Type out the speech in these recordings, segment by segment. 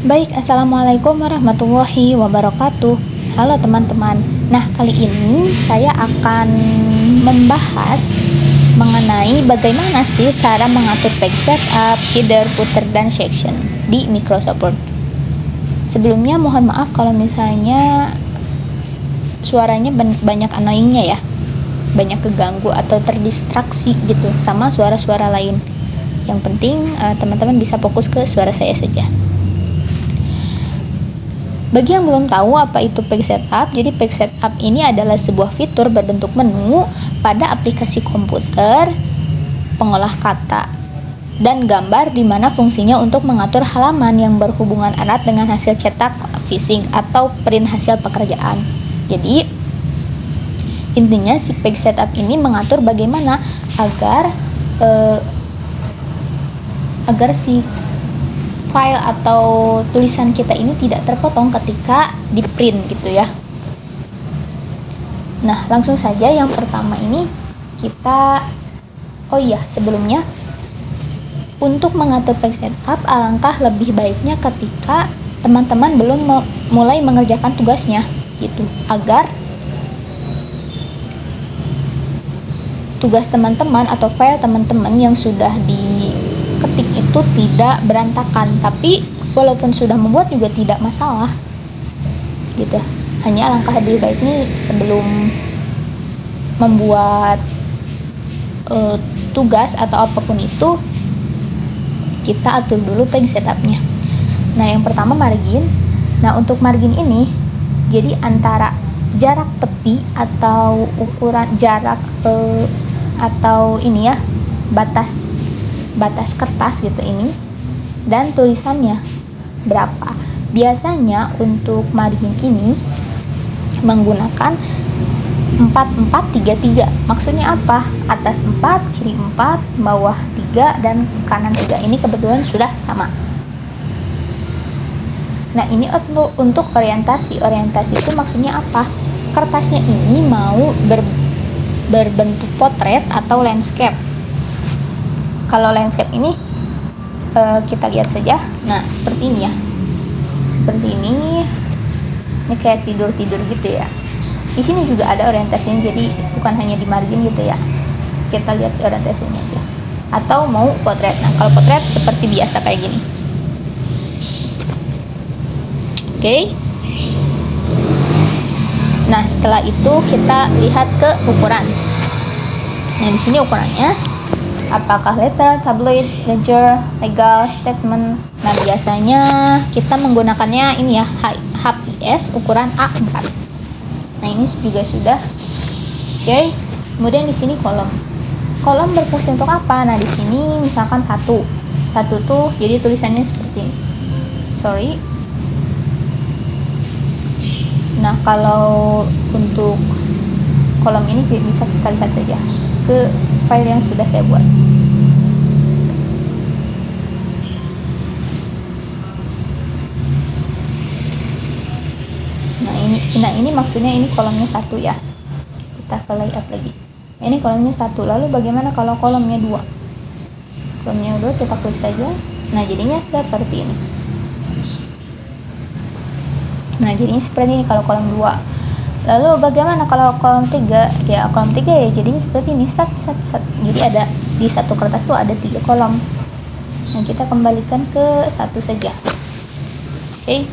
Baik, assalamualaikum warahmatullahi wabarakatuh. Halo teman-teman. Nah, kali ini saya akan membahas mengenai bagaimana sih cara mengatur page setup, header, footer, dan section di Microsoft Word. Sebelumnya mohon maaf kalau misalnya suaranya banyak annoyingnya ya, banyak keganggu atau terdistraksi gitu sama suara-suara lain. Yang penting teman-teman bisa fokus ke suara saya saja. Bagi yang belum tahu apa itu page setup, jadi page setup ini adalah sebuah fitur berbentuk menu pada aplikasi komputer, pengolah kata, dan gambar di mana fungsinya untuk mengatur halaman yang berhubungan erat dengan hasil cetak, phishing, atau print hasil pekerjaan. Jadi, intinya si page setup ini mengatur bagaimana agar si file atau tulisan kita ini tidak terpotong ketika di print gitu ya. Nah, langsung saja yang pertama ini kita sebelumnya untuk mengatur page setup alangkah lebih baiknya ketika teman-teman belum mulai mengerjakan tugasnya gitu, agar tugas teman-teman atau file teman-teman yang sudah diketik itu tidak berantakan. Tapi walaupun sudah membuat juga tidak masalah gitu. Hanya alangkah lebih baiknya sebelum membuat tugas atau apapun itu, kita atur dulu page setupnya. Nah, yang pertama margin. Nah, untuk margin ini jadi antara jarak tepi atau ukuran jarak atau ini ya, batas kertas gitu ini, dan tulisannya berapa. Biasanya untuk margin ini menggunakan 4433. Maksudnya apa? Atas 4, kiri 4, bawah 3, dan kanan 3. Ini kebetulan sudah sama. Nah, ini untuk orientasi. Orientasi itu maksudnya apa? Kertasnya ini mau berbentuk potret atau landscape. Kalau landscape ini kita lihat saja. Nah, seperti ini ya. Seperti ini. Ini kayak tidur-tidur gitu ya. Di sini juga ada orientasinya, jadi bukan hanya di margin gitu ya. Kita lihat orientasinya aja. Atau mau potret. Nah, kalau potret seperti biasa kayak gini. Oke. Nah, setelah itu kita lihat ke ukuran. Nah, di sini ukurannya apakah letter, tabloid, ledger, legal, statement. Nah, biasanya kita menggunakannya ini ya, HIS ukuran A4. Nah, ini juga sudah. Oke. Kemudian di sini kolom. Kolom berfungsi untuk apa? Nah, di sini misalkan satu tuh jadi tulisannya seperti ini. Sorry. Nah, kalau untuk kolom ini bisa kita lihat saja ke file yang sudah saya buat. Nah, ini maksudnya ini kolomnya 1 ya. Kita ke layout lagi. Ini kolomnya 1. Lalu bagaimana kalau kolomnya 2? Kolomnya 2 kita klik saja. Nah, jadinya seperti ini. Nah, jadinya seperti ini kalau kolom 2. Lalu bagaimana kalau kolom 3? Ya, kolom 3 ya jadinya seperti ini. Jadi ada di satu kertas tuh ada 3 kolom. Nah, kita kembalikan ke 1 saja. Oke.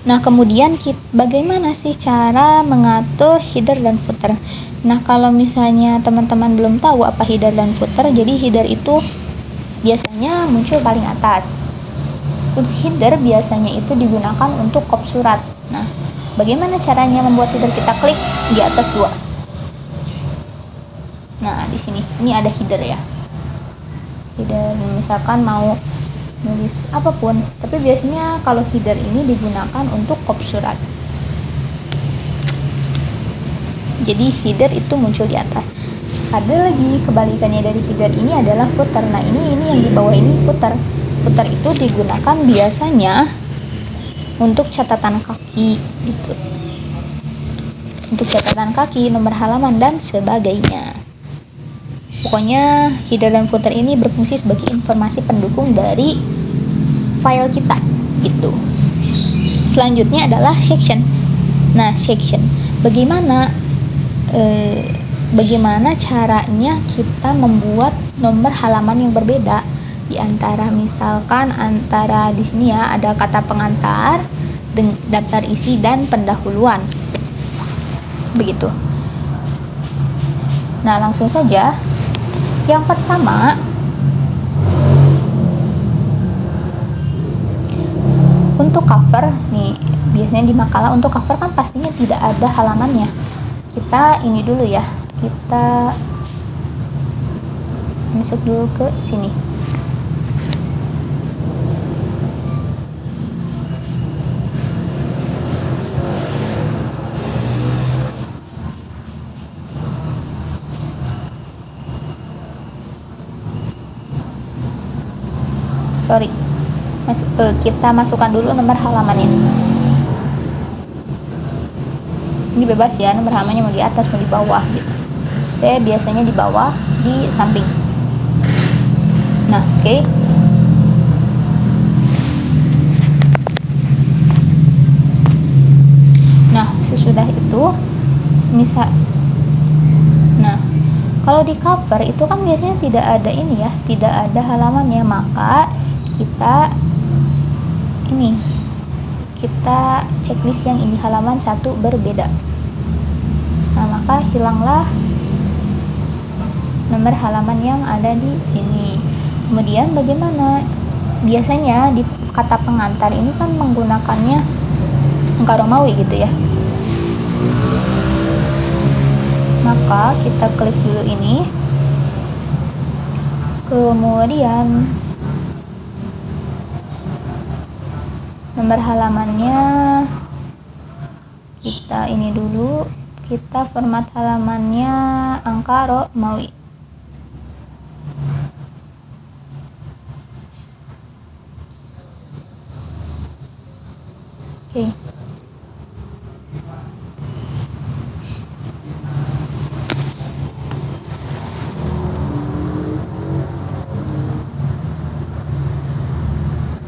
Nah, kemudian bagaimana sih cara mengatur header dan footer? Nah, kalau misalnya teman-teman belum tahu apa header dan footer, jadi header itu biasanya muncul paling atas. Untuk header biasanya itu digunakan untuk kop surat. Nah, bagaimana caranya membuat header? Kita klik di atas 2. Nah, di sini ini ada header ya. Header misalkan mau nulis apapun, tapi biasanya kalau header ini digunakan untuk kop surat. Jadi header itu muncul di atas. Ada lagi kebalikannya dari header ini adalah footer. Nah, ini yang di bawah ini footer. Footer itu digunakan biasanya untuk catatan kaki gitu. Untuk catatan kaki, nomor halaman, dan sebagainya. Pokoknya header dan footer ini berfungsi sebagai informasi pendukung dari file kita gitu. Selanjutnya adalah section. Nah, section bagaimana caranya kita membuat nomor halaman yang berbeda di antara, misalkan antara di sini ya ada kata pengantar, daftar isi, dan pendahuluan. Begitu. Nah, langsung saja. Yang pertama, untuk cover nih, biasanya di makalah untuk cover kan pastinya tidak ada halamannya. Kita ini dulu ya, kita masuk dulu ke sini. Kita masukkan dulu nomor halamannya. Ini bebas ya, nomor halamannya mau di atas mau di bawah gitu. Saya biasanya di bawah, di samping. Nah, oke. Nah, sesudah itu nah, kalau di cover itu kan biasanya tidak ada ini ya, tidak ada halamannya, maka kita checklist yang ini halaman 1 berbeda. Nah, maka hilanglah nomor halaman yang ada di sini. Kemudian bagaimana? Biasanya di kata pengantar ini kan menggunakannya angka Romawi gitu ya. Maka kita klik dulu ini. Kemudian nomor halamannya kita ini dulu, kita format halamannya angka Romawi. Oke.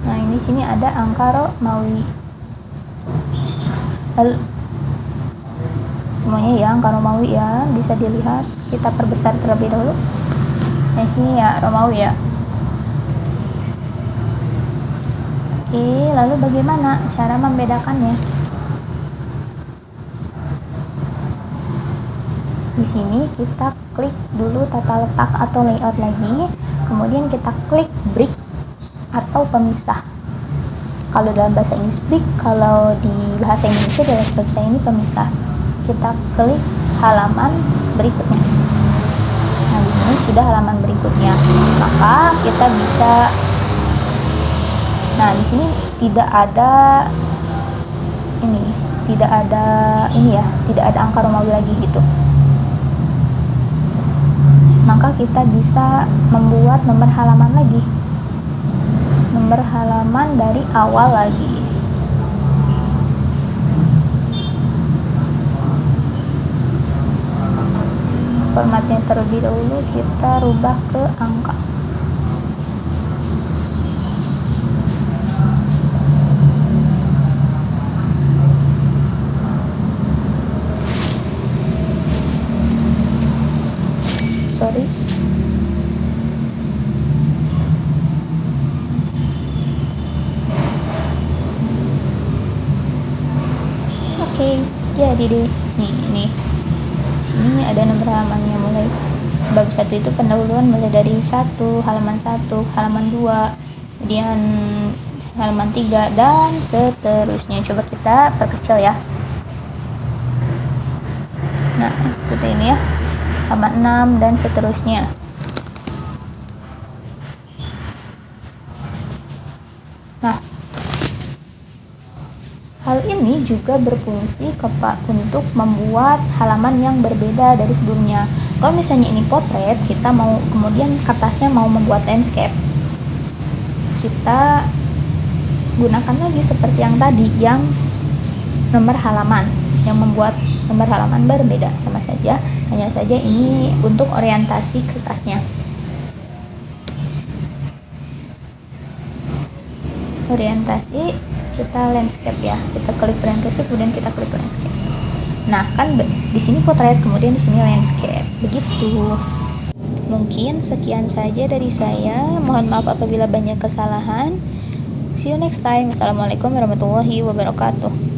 Nah, ini sini ada angka Romawi. Lalu semuanya ya angka Romawi ya, bisa dilihat. Kita perbesar terlebih dahulu. Nah, sini ya Romawi ya. Oke, lalu bagaimana cara membedakannya? Di sini kita klik dulu tata letak atau layout lagi, kemudian kita klik break atau pemisah. Kalau dalam bahasa Inggris break, kalau di bahasa Indonesia dalam bahasa ini pemisah. Kita klik halaman berikutnya. Nah, di sini sudah halaman berikutnya. Maka kita bisa, nah di sini tidak ada angka Romawi lagi gitu. Maka kita bisa membuat nomor halaman lagi, nomor halaman dari awal lagi. Formatnya terlebih dahulu kita rubah ke angka. Sorry. Oke, jadi deh. Nih, ini. Sini ada nomor halamannya, mulai bab 1 itu pendahuluan mulai dari 1, halaman 1, halaman 2, kemudian halaman 3 dan seterusnya. Coba kita perkecil ya. Nah, seperti ini ya. Halaman 6 dan seterusnya. Nah, hal ini juga berfungsi untuk membuat halaman yang berbeda dari sebelumnya. Kalau misalnya ini potret, kita mau kemudian kertasnya mau membuat landscape, kita gunakan lagi seperti yang tadi, yang nomor halaman, yang membuat nomor halaman berbeda, sama saja, hanya saja ini untuk orientasi kertasnya. orientasi, kita landscape ya, kita klik orientasi kemudian kita klik landscape. Nah kan di sini potret kemudian di sini landscape, begitu. Mungkin sekian saja dari saya, mohon maaf apabila banyak kesalahan. See you next time. Assalamualaikum warahmatullahi wabarakatuh.